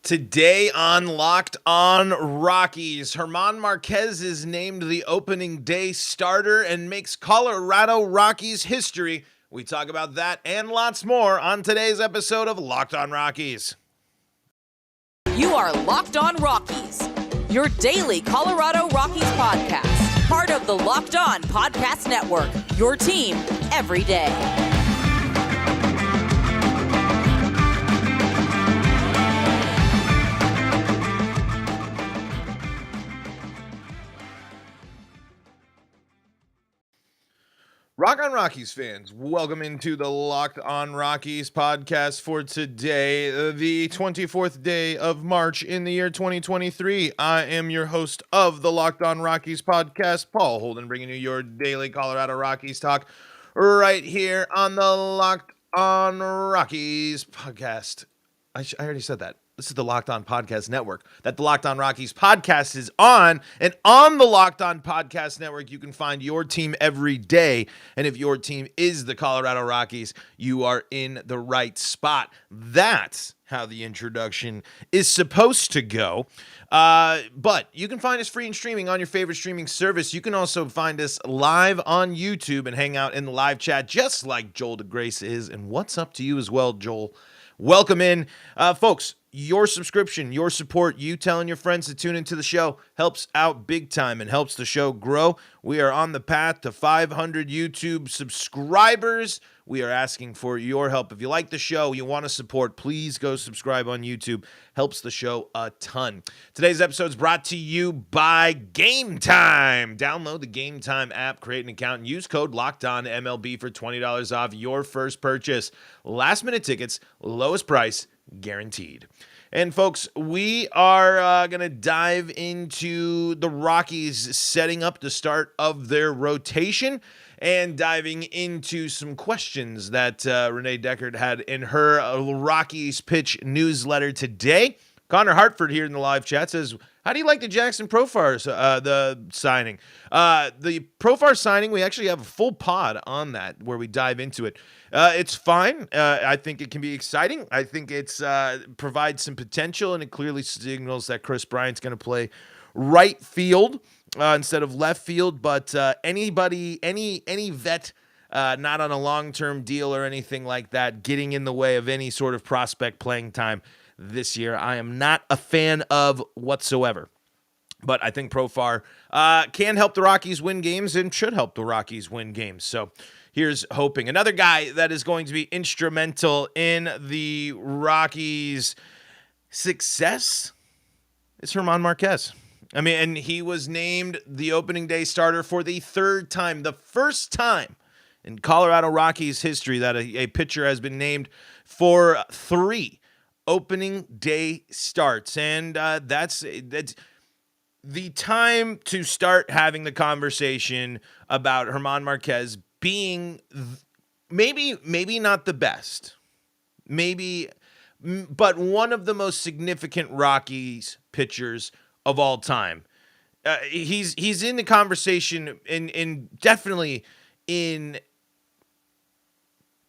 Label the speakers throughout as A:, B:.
A: Today on Locked On Rockies, Germán Márquez is named the opening day starter and makes Colorado Rockies history. We talk about that and lots more on today's episode of Locked On Rockies.
B: You are Locked On Rockies, your daily Colorado Rockies podcast, part of the Locked On Podcast Network, your team every day.
A: Rock on Rockies fans, welcome into the Locked On Rockies podcast for today, the 24th day of March in the year 2023. I am your host of the Locked On Rockies podcast, Paul Holden, bringing you your daily Colorado Rockies talk right here on the Locked On Rockies podcast. I already said that. This is the Locked On Podcast Network that the Locked On Rockies podcast is on. And on the Locked On Podcast Network, you can find your team every day. And if your team is the Colorado Rockies, you are in the right spot. That's how the introduction is supposed to go. But you can find us free and streaming on your favorite streaming service. You can also find us live on YouTube and hang out in the live chat just like Joel DeGrace is. And what's up to you as well, Joel? Welcome in. Folks, your subscription, your support, you telling your friends to tune into the show helps out big time and helps the show grow. We are on the path to 500 YouTube subscribers. We are asking for your help. If you like the show, you want to support, please go subscribe on YouTube. Helps the show a ton. Today's episode is brought to you by Gametime. Download the Gametime app, create an account, and use code LOCKEDONMLB for $20 off your first purchase. Last minute tickets, lowest price, guaranteed. And folks, we are going to dive into the Rockies setting up the start of their rotation and diving into some questions that Renee Dechert had in her Rockies Pitch newsletter today. Connor Hartford here in the live chat says, how do you like the Jackson Profar the signing? The Profar signing, we actually have a full pod on that where we dive into it. It's fine. I think it can be exciting. I think it's provides some potential, and it clearly signals that Chris Bryant's going to play right field instead of left field. But any vet not on a long-term deal or anything like that getting in the way of any sort of prospect playing time this year, I am not a fan of whatsoever. But I think Profar can help the Rockies win games and should help the Rockies win games. So here's hoping. Another guy that is going to be instrumental in the Rockies' success is Germán Márquez. I mean, and he was named the opening day starter for the third time, the first time in Colorado Rockies history that a pitcher has been named for 3 opening day starts. And that's the time to start having the conversation about Germán Márquez being maybe not the best, but one of the most significant Rockies pitchers of all time. He's in the conversation in definitely in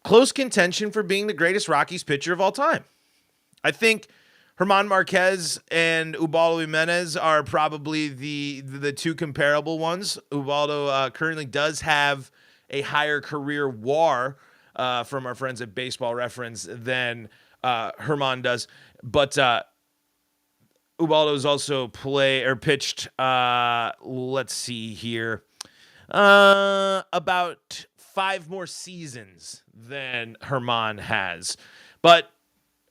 A: close contention for being the greatest Rockies pitcher of all time. I think Germán Márquez and Ubaldo Jimenez are probably the two comparable ones. Ubaldo currently does have a higher career WAR from our friends at Baseball Reference than Herman does. But Ubaldo's also pitched, let's see here, about 5 more seasons than Herman has. But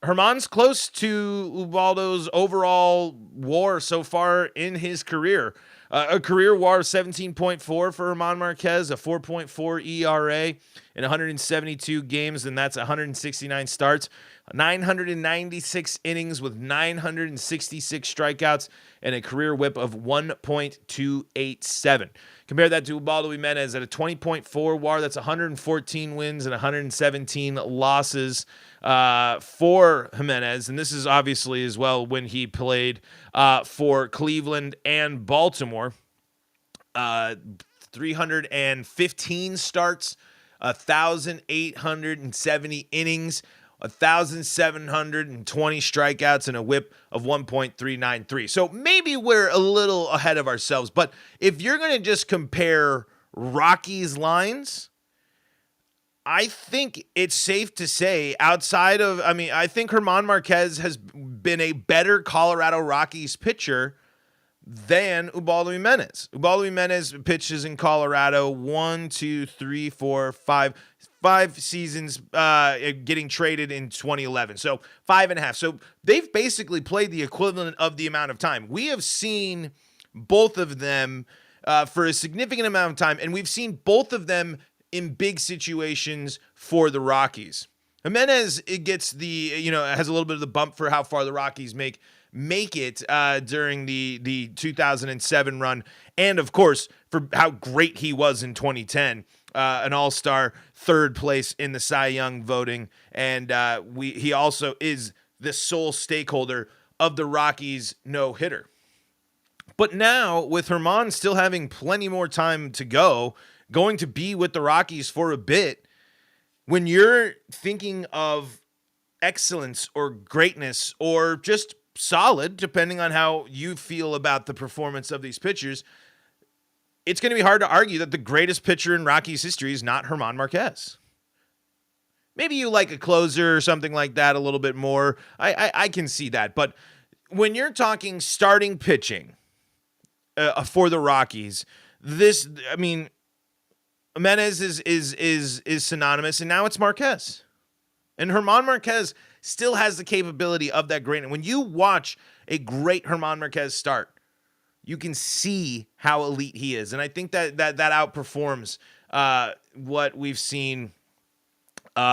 A: Herman's close to Ubaldo's overall WAR so far in his career. A career WAR of 17.4 for Germán Márquez, a 4.4 ERA in 172 games, and that's 169 starts, 996 innings with 966 strikeouts, and a career whip of 1.287. Compare that to Ubaldo Jimenez at a 20.4 WAR. That's 114 wins and 117 losses for Jimenez. And this is obviously as well when he played for Cleveland and Baltimore. 315 starts, 1,870 innings, 1,720 strikeouts and a whip of 1.393. So maybe we're a little ahead of ourselves, but if you're going to just compare Rockies lines, I think it's safe to say I think Germán Márquez has been a better Colorado Rockies pitcher than Ubaldo Jimenez. Ubaldo Jimenez pitches in Colorado 5 seasons, getting traded in 2011. So 5.5. So they've basically played the equivalent of the amount of time. We have seen both of them for a significant amount of time, and we've seen both of them in big situations for the Rockies. Jimenez, it gets has a little bit of the bump for how far the Rockies make it during the 2007 run, and of course for how great he was in 2010, an all-star, third place in the Cy Young voting, and he also is the sole stakeholder of the Rockies no-hitter. But now, with Herman still having plenty more time to go, going to be with the Rockies for a bit, when you're thinking of excellence or greatness or just solid, depending on how you feel about the performance of these pitchers, it's going to be hard to argue that the greatest pitcher in Rockies history is not Germán Márquez. Maybe you like a closer or something like that a little bit more. I can see that. But when you're talking starting pitching for the Rockies, Jimenez is synonymous, and now it's Marquez. And Germán Márquez still has the capability of that greatness. When you watch a great Germán Márquez start, you can see how elite he is. And I think that outperforms what we've seen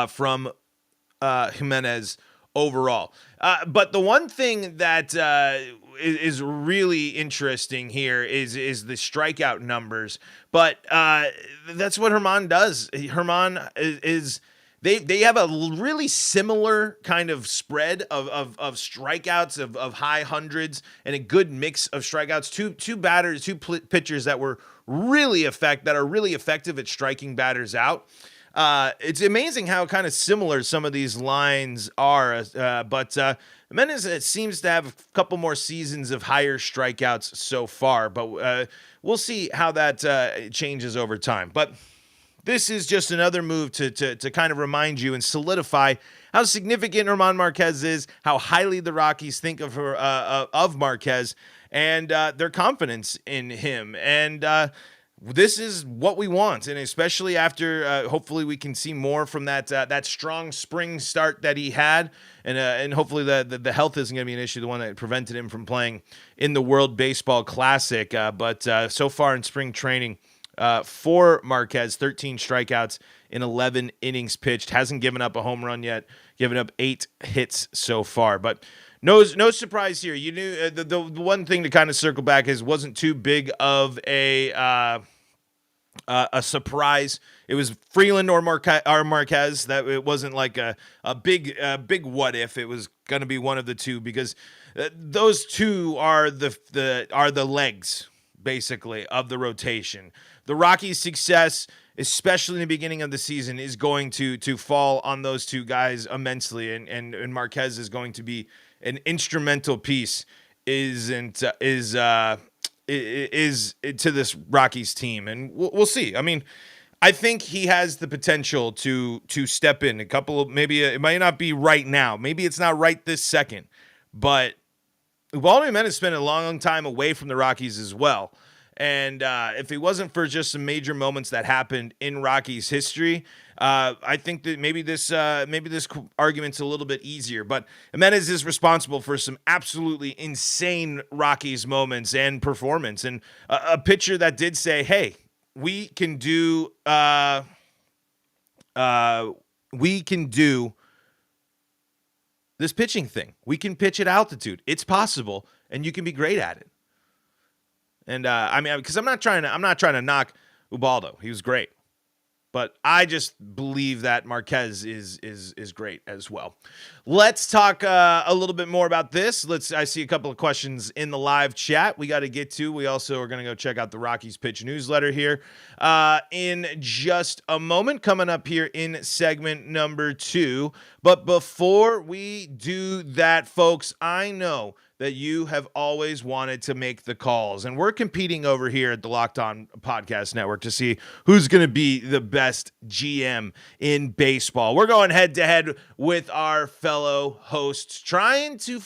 A: from Jimenez overall. But the one thing that is really interesting here is the strikeout numbers. But that's what Herman does. Herman is they have a really similar kind of spread of strikeouts, of high hundreds, and a good mix of strikeouts. Two pitchers that are really effective at striking batters out. It's amazing how kind of similar some of these lines are, but Jimenez seems to have a couple more seasons of higher strikeouts so far, but we'll see how that changes over time. But this is just another move to kind of remind you and solidify how significant Germán Márquez is, how highly the Rockies think of Márquez, and their confidence in him. And this is what we want, and especially after hopefully we can see more from that strong spring start that he had, and hopefully the health isn't going to be an issue, the one that prevented him from playing in the World Baseball Classic. But so far in spring training for Marquez, 13 strikeouts in 11 innings pitched, hasn't given up a home run yet, given up 8 hits so far. But no surprise here. You knew the one thing to kind of circle back is wasn't too big of a surprise. It was Freeland or Marquez. That it wasn't like a big what if. It was going to be one of the two, because those two are the legs basically of the rotation. The Rockies' success, especially in the beginning of the season, is going to fall on those two guys immensely, and Marquez is going to be an instrumental piece is to this Rockies team, and we'll see. I mean, I think he has the potential to step in a couple of, maybe it might not be right now, maybe it's not right this second, but Ubaldo Jimenez spent a long time away from the Rockies as well. And if it wasn't for just some major moments that happened in Rockies history, I think that maybe this argument's a little bit easier. But Jimenez is responsible for some absolutely insane Rockies moments and performance, and a pitcher that did say, "Hey, we can do this pitching thing. We can pitch at altitude. It's possible, and you can be great at it." And because I'm not trying to knock Ubaldo. He was great. But I just believe that Marquez is great as well. Let's talk a little bit more about this. I see a couple of questions in the live chat we got to get to. We also are going to go check out the Rockies Pitch newsletter here in just a moment, coming up here in segment number 2. But before we do that, folks, I know that you have always wanted to make the calls. And we're competing over here at the Locked On Podcast Network to see who's going to be the best GM in baseball. We're going head-to-head with our fellow hosts, trying to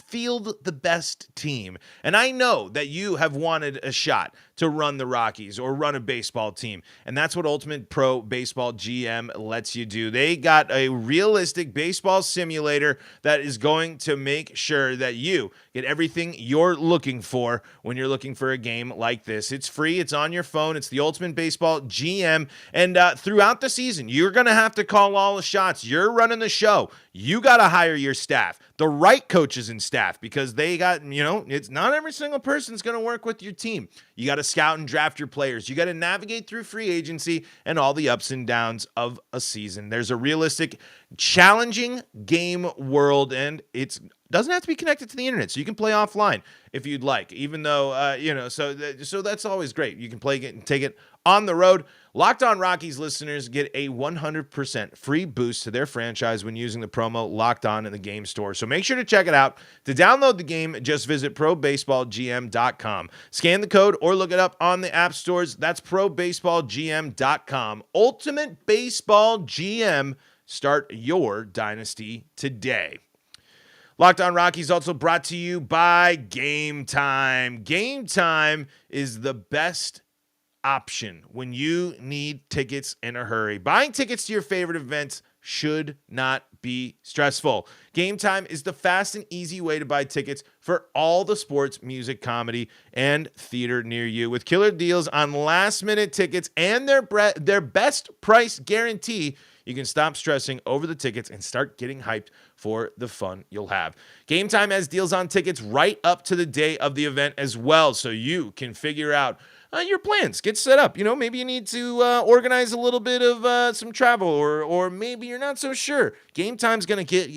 A: field the best team. And I know that you have wanted a shot to run the Rockies or run a baseball team. And that's what Ultimate Pro Baseball GM lets you do. They got a realistic baseball simulator that is going to make sure that you get everything you're looking for when you're looking for a game like this. It's free. It's on your phone. It's the Ultimate Baseball GM. And throughout the season, you're going to have to call all the shots. You're running the show. You got to hire your staff, the right coaches and staff, because they got, it's not every single person's going to work with your team. You got to scout and draft your players. You got to navigate through free agency and all the ups and downs of a season. There's a realistic, challenging game world, and it doesn't have to be connected to the internet, so you can play offline if you'd like, even though, so that's always great. You can play it and take it on the road. Locked On Rockies listeners get a 100% free boost to their franchise when using the promo Locked On in the game store. So make sure to check it out. To download the game, just visit probaseballgm.com. Scan the code or look it up on the app stores. That's probaseballgm.com. Ultimate Baseball GM. Start your dynasty today. Locked On Rockies also brought to you by Gametime. Gametime is the best option when you need tickets in a hurry. Buying tickets to your favorite events should not be stressful. Gametime is the fast and easy way to buy tickets for all the sports, music, comedy, and theater near you. With killer deals on last-minute tickets and their best price guarantee, you can stop stressing over the tickets and start getting hyped for the fun you'll have. Gametime has deals on tickets right up to the day of the event as well, so you can figure out your plans. Get set up. Maybe you need to organize a little bit of some travel, or maybe you're not so sure. Gametime's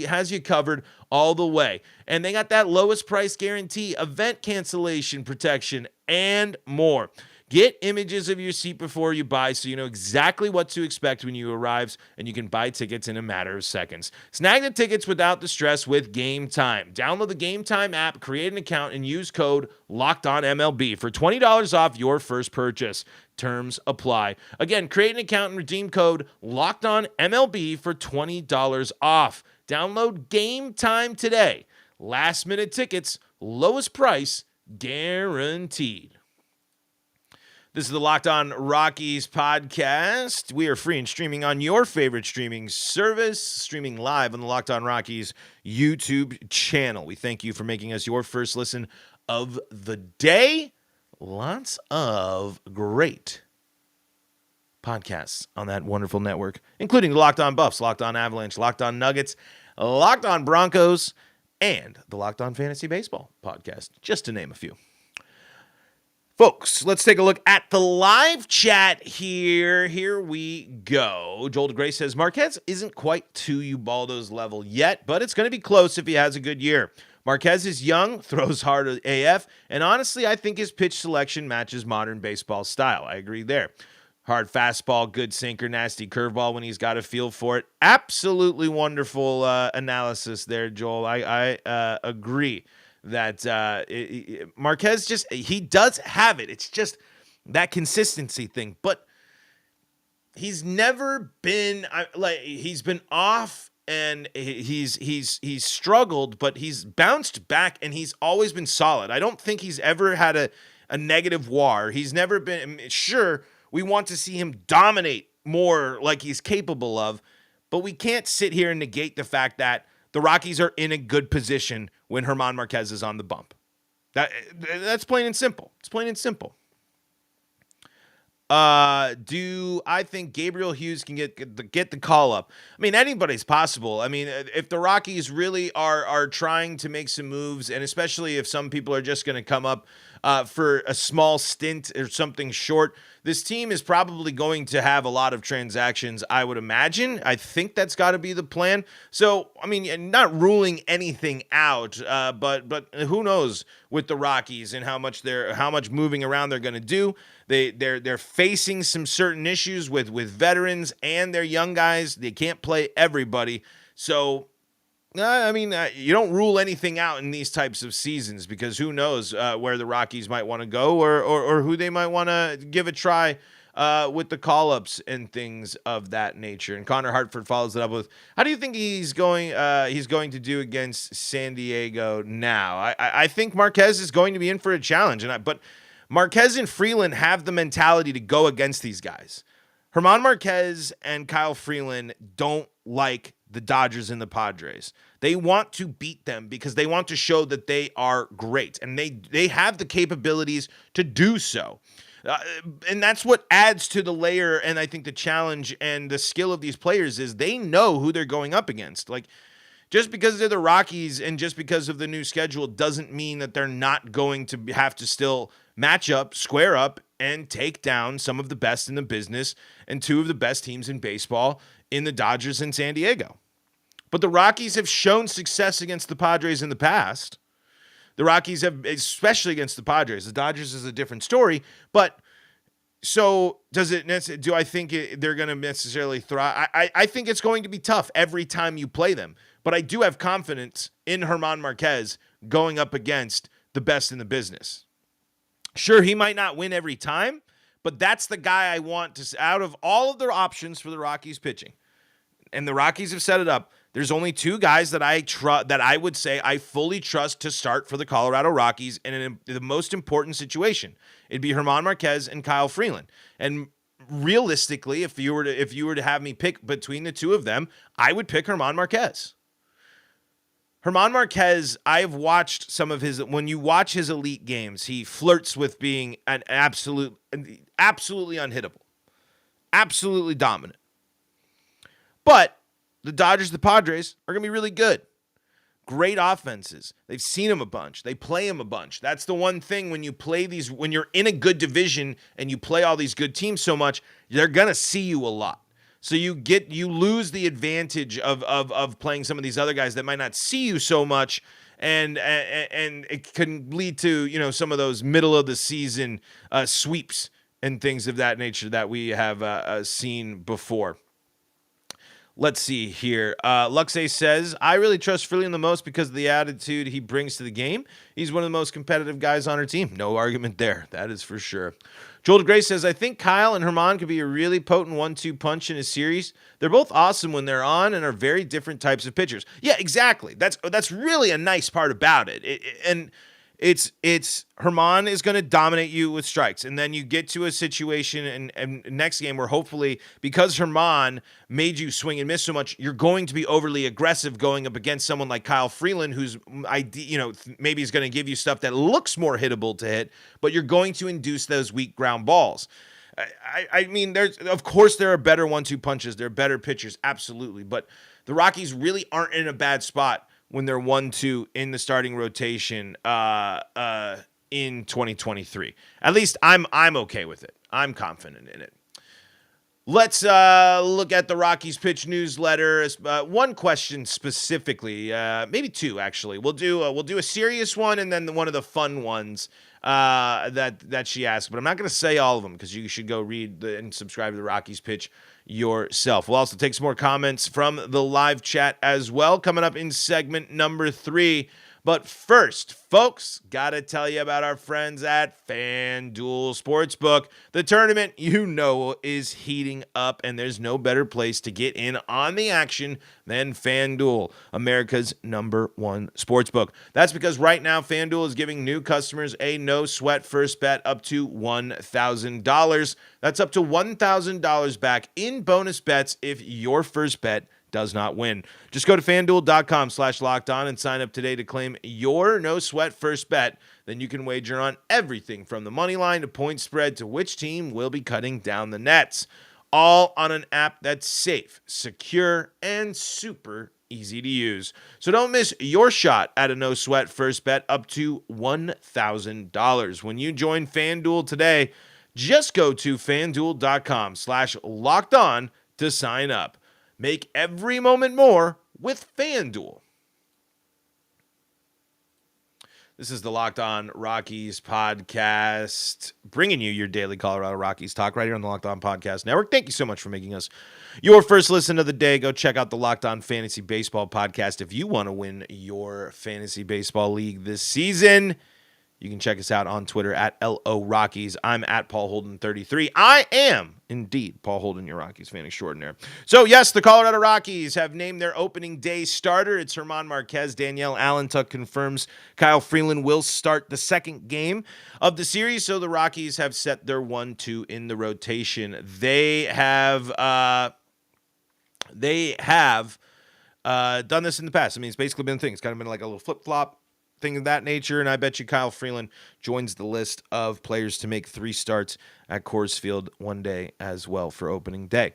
A: has you covered all the way. And they got that lowest price guarantee, event cancellation protection, and more. Get images of your seat before you buy so you know exactly what to expect when you arrive, and you can buy tickets in a matter of seconds. Snag the tickets without the stress with Gametime. Download the Gametime app, create an account, and use code LOCKEDONMLB for $20 off your first purchase. Terms apply. Again, create an account and redeem code LOCKEDONMLB for $20 off. Download Gametime today. Last minute tickets, lowest price guaranteed. This is the Locked On Rockies podcast. We are free and streaming on your favorite streaming service, streaming live on the Locked On Rockies YouTube channel. We thank you for making us your first listen of the day. Lots of great podcasts on that wonderful network, including the Locked On Buffs, Locked On Avalanche, Locked On Nuggets, Locked On Broncos, and the Locked On Fantasy Baseball podcast, just to name a few. Folks, let's take a look at the live chat here. Here we go. Joel DeGray says, Marquez isn't quite to Ubaldo's level yet, but it's going to be close if he has a good year. Marquez is young, throws hard AF, and honestly, I think his pitch selection matches modern baseball style. I agree there. Hard fastball, good sinker, nasty curveball when he's got a feel for it. Absolutely wonderful analysis there, Joel. I agree that Marquez he does have it. It's just that consistency thing. But he's never been he's been off and he's struggled, but he's bounced back and he's always been solid. I don't think he's ever had a negative WAR. He's never been, sure, we want to see him dominate more like he's capable of, but we can't sit here and negate the fact that the Rockies are in a good position when Germán Márquez is on the bump. That's plain and simple. It's plain and simple. Do I think Gabriel Hughes can get the call up? I mean, anybody's possible. I mean, if the Rockies really are trying to make some moves, and especially if some people are just going to come up for a small stint or something short, this team is probably going to have a lot of transactions, I would imagine. I think that's got to be the plan. So, I mean, not ruling anything out, but who knows with the Rockies and how much moving around they're going to do. They're facing some certain issues with veterans and their young guys. They can't play everybody. So, you don't rule anything out in these types of seasons because who knows where the Rockies might want to go or who they might want to give a try with the call-ups and things of that nature. And Connor Hartford follows it up with, how do you think he's going to do against San Diego now? I think Marquez is going to be in for a challenge, but Marquez and Freeland have the mentality to go against these guys. Germán Márquez and Kyle Freeland don't like the Dodgers and the Padres. They want to beat them because they want to show that they are great, and they have the capabilities to do so. And that's what adds to the layer, and I think the challenge and the skill of these players is they know who they're going up against. Like, just because they're the Rockies and just because of the new schedule doesn't mean that they're not going to have to still match up, square up, and take down some of the best in the business and two of the best teams in baseball in the Dodgers and San Diego. But the Rockies have shown success against the Padres in the past. The Rockies have, especially against the Padres. The Dodgers is a different story. But so do I think they're going to necessarily thrive? I think it's going to be tough every time you play them. But I do have confidence in Germán Márquez going up against the best in the business. Sure, he might not win every time, but that's the guy I want to, out of all of their options for the Rockies pitching. And the Rockies have set it up. There's only two guys that I would say I fully trust to start for the Colorado Rockies in the most important situation. It'd be Germán Márquez and Kyle Freeland. And realistically, if you were to have me pick between the two of them, I would pick Germán Márquez. Germán Márquez, I've watched some of his, when you watch his elite games, he flirts with being an absolutely unhittable, absolutely dominant. But the Dodgers, the Padres are going to be really good. Great offenses. They've seen him a bunch. They play him a bunch. That's the one thing when you play these, when you're in a good division and you play all these good teams so much, they're going to see you a lot. So you lose the advantage of playing some of these other guys that might not see you so much, and it can lead to some of those middle of the season sweeps and things of that nature that we have seen before. Let's see here. Luxe says, I really trust Freeland the most because of the attitude he brings to the game. He's one of the most competitive guys on our team. No argument there. That is for sure. Joel DeGray says, I think Kyle and Herman could be a really potent 1-2 punch in a series. They're both awesome when they're on and are very different types of pitchers. Yeah, exactly. That's really a nice part about it. It's Herman is going to dominate you with strikes. And then you get to a situation and next game where hopefully because Herman made you swing and miss so much, you're going to be overly aggressive going up against someone like Kyle Freeland, who's maybe is going to give you stuff that looks more hittable to hit, but you're going to induce those weak ground balls. I mean, there are better 1-2 punches. There are better pitchers. Absolutely. But the Rockies really aren't in a bad spot when they're 1-2 in the starting rotation in 2023. At least I'm okay with it. I'm confident in it. Let's look at the Rockies Pitch newsletter. One question specifically, maybe two actually. We'll do a serious one and then one of the fun ones that she asked. But I'm not going to say all of them because you should go read and subscribe to the Rockies Pitch yourself. We'll also take some more comments from the live chat as well coming up in segment number 3. But first, folks, gotta tell you about our friends at FanDuel Sportsbook. The tournament, is heating up, and there's no better place to get in on the action than FanDuel, America's #1 sportsbook. That's because right now, FanDuel is giving new customers a no-sweat first bet up to $1,000. That's up to $1,000 back in bonus bets if your first bet does not win. Just go to FanDuel.com/lockedon and sign up today to claim your no-sweat first bet. Then you can wager on everything from the money line to point spread to which team will be cutting down the nets. All on an app that's safe, secure, and super easy to use. So don't miss your shot at a no-sweat first bet up to $1,000. When you join FanDuel today, Just go to FanDuel.com/lockedon to sign up. Make every moment more with FanDuel. This is the Locked On Rockies podcast, bringing you your daily Colorado Rockies talk right here on the Locked On Podcast Network. Thank you so much for making us your first listen of the day. Go check out the Locked On Fantasy Baseball podcast if you want to win your fantasy baseball league this season. You can check us out on Twitter at LO Rockies. I'm at Paul Holden 33. I am indeed Paul Holden, your Rockies fan extraordinaire. So yes, the Colorado Rockies have named their opening day starter. It's Germán Márquez. Danielle Allentuck confirms Kyle Freeland will start the second game of the series. So the Rockies have set their 1-2 in the rotation. They have done this in the past. I mean, it's basically been a thing. It's kind of been like a little flip-flop thing of that nature, and I bet you Kyle Freeland joins the list of players to make 3 starts at Coors Field one day as well for opening day.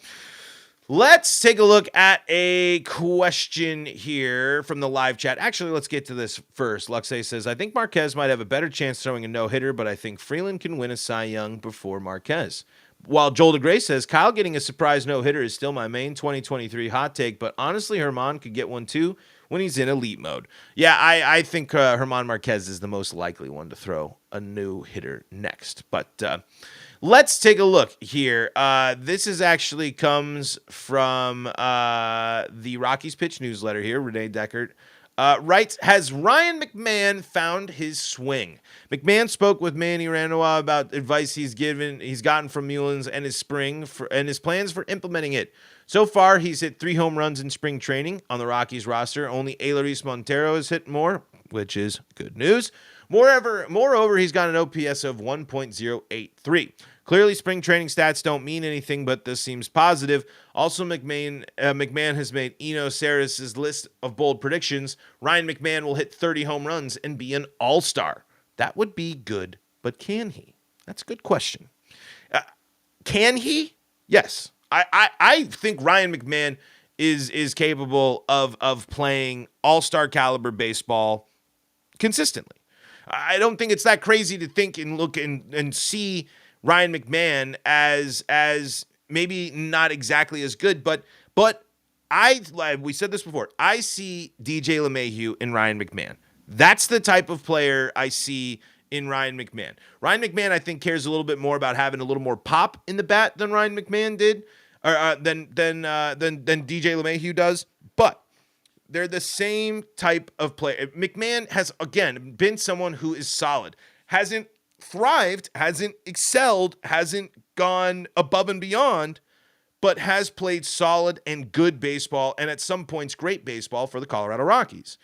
A: Let's take a look at a question here from the live chat. Actually, let's get to this first. Luxay says, I think Marquez might have a better chance throwing a no-hitter, but I think Freeland can win a Cy Young before Marquez. While Joel DeGray says, Kyle getting a surprise no-hitter is still my main 2023 hot take, but honestly, Herman could get one too when he's in elite mode. Yeah, I think Germán Márquez is the most likely one to throw a new hitter next. But let's take a look here. This is actually comes from the Rockies Pitch newsletter here. Renee Dechert writes, has Ryan McMahon found his swing? McMahon spoke with Manny Ranois about advice he's gotten from Mullins and his plans for implementing it. So far, he's hit 3 home runs in spring training on the Rockies roster. Only Eleris Montero has hit more, which is good news. Moreover, he's got an OPS of 1.083. Clearly, spring training stats don't mean anything, but this seems positive. Also, McMahon has made Eno Saris's list of bold predictions. Ryan McMahon will hit 30 home runs and be an all-star. That would be good, but can he? That's a good question. Can he? Yes. I think Ryan McMahon is capable of playing all-star caliber baseball consistently. I don't think it's that crazy to think and look and see Ryan McMahon as maybe not exactly as good, but we said this before. I see DJ LeMahieu in Ryan McMahon. That's the type of player I see in Ryan McMahon. Ryan McMahon, I think, cares a little bit more about having a little more pop in the bat than Ryan McMahon did, or than DJ LeMahieu does. But they're the same type of player. McMahon has, again, been someone who is solid, hasn't thrived, hasn't excelled, hasn't gone above and beyond, but has played solid and good baseball, and at some points, great baseball for the Colorado Rockies.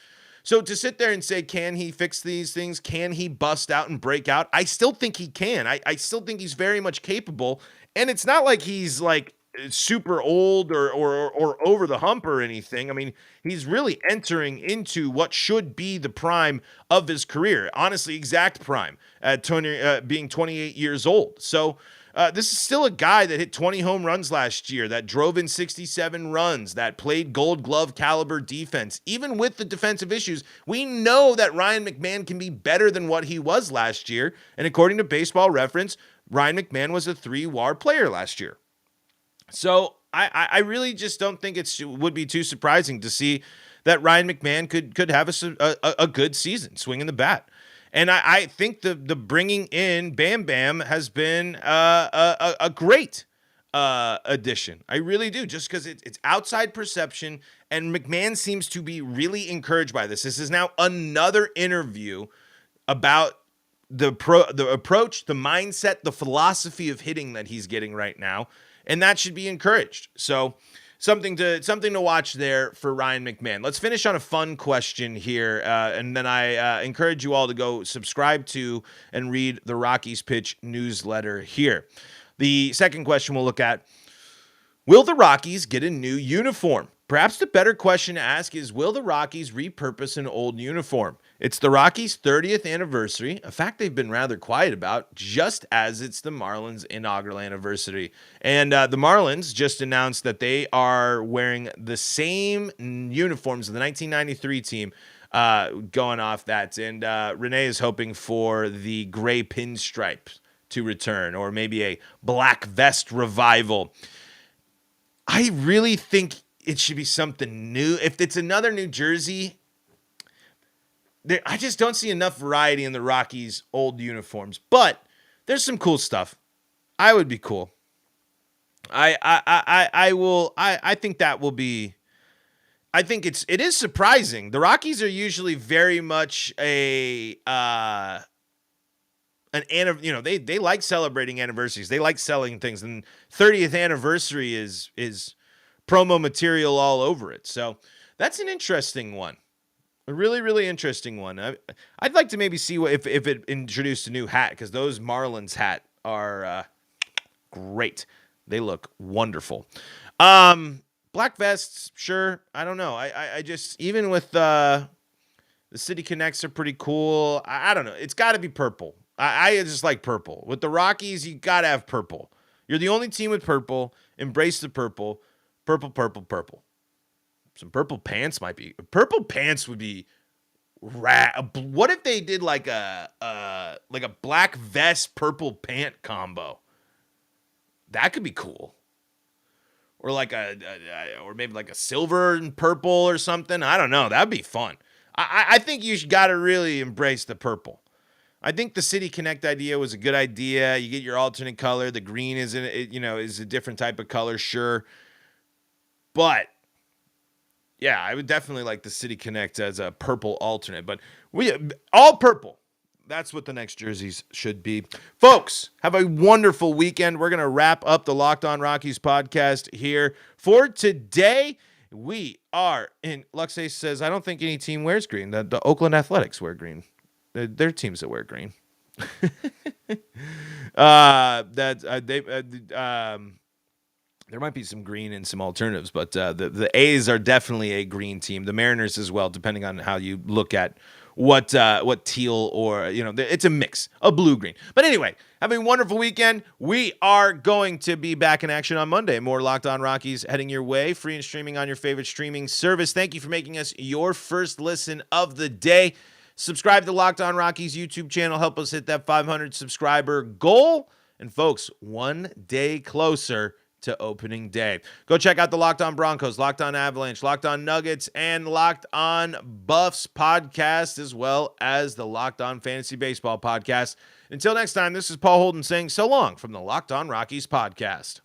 A: So to sit there and say, can he fix these things? Can he bust out and break out? I still think he can. I still think he's very much capable. And it's not like he's like super old or over the hump or anything. I mean, he's really entering into what should be the prime of his career. Honestly, exact prime at being 28 years old. So this is still a guy that hit 20 home runs last year, that drove in 67 runs, that played Gold Glove caliber defense. Even with the defensive issues, we know that Ryan McMahon can be better than what he was last year. And according to Baseball Reference, Ryan McMahon was a 3 WAR player last year. So I really just don't think it would be too surprising to see that Ryan McMahon could have a good season swinging the bat. And I think the bringing in Bam Bam has been a great addition. I really do, just because it's outside perception, and McMahon seems to be really encouraged by this. This is now another interview about the approach, the mindset, the philosophy of hitting that he's getting right now, and that should be encouraged. So something to watch there for Ryan McMahon. Let's finish on a fun question here, and then I encourage you all to go subscribe to and read the Rockies Pitch newsletter here. The second question we'll look at, will the Rockies get a new uniform? Perhaps the better question to ask is, will the Rockies repurpose an old uniform? It's the Rockies' 30th anniversary, a fact they've been rather quiet about, just as it's the Marlins' inaugural anniversary. And the Marlins just announced that they are wearing the same uniforms of the 1993 team going off that. And Renee is hoping for the gray pinstripes to return, or maybe a black vest revival. I really think it should be something new. If it's another New Jersey, I just don't see enough variety in the Rockies' old uniforms. But there's some cool stuff. I would be cool. I think that will be. I think it is surprising. The Rockies are usually very much they like celebrating anniversaries. They like selling things, and 30th anniversary is promo material all over it. So that's an interesting one. A really, really interesting one. I'd like to maybe see if it introduced a new hat, because those Marlins hat are great. They look wonderful. Black vests, sure. I don't know. I just, even with the City Connects are pretty cool. I don't know. It's got to be purple. I just like purple. With the Rockies, you got to have purple. You're the only team with purple. Embrace the purple. Purple, purple, purple. Some purple pants might be. Purple pants would be rad. What if they did like a black vest, purple pant combo? That could be cool. Or like or maybe like a silver and purple or something. I don't know. That'd be fun. I think you got to really embrace the purple. I think the City Connect idea was a good idea. You get your alternate color. The green is a different type of color, sure. But yeah, I would definitely like the City Connect as a purple alternate. But all purple. That's what the next jerseys should be. Folks, have a wonderful weekend. We're going to wrap up the Locked On Rockies podcast here for today. We are in. Luxace says, I don't think any team wears green. The Oakland Athletics wear green. They're teams that wear green. There might be some green and some alternatives, but the A's are definitely a green team. The Mariners as well, depending on how you look at what teal, or it's a mix of blue-green. But anyway, have a wonderful weekend. We are going to be back in action on Monday. More Locked On Rockies heading your way, free and streaming on your favorite streaming service. Thank you for making us your first listen of the day. Subscribe to the Locked On Rockies YouTube channel. Help us hit that 500 subscriber goal. And folks, one day closer to opening day. Go check out the Locked On Broncos, Locked On Avalanche, Locked On Nuggets, and Locked On Buffs podcast, as well as the Locked On Fantasy Baseball podcast. Until next time, this is Paul Holden saying so long from the Locked On Rockies podcast.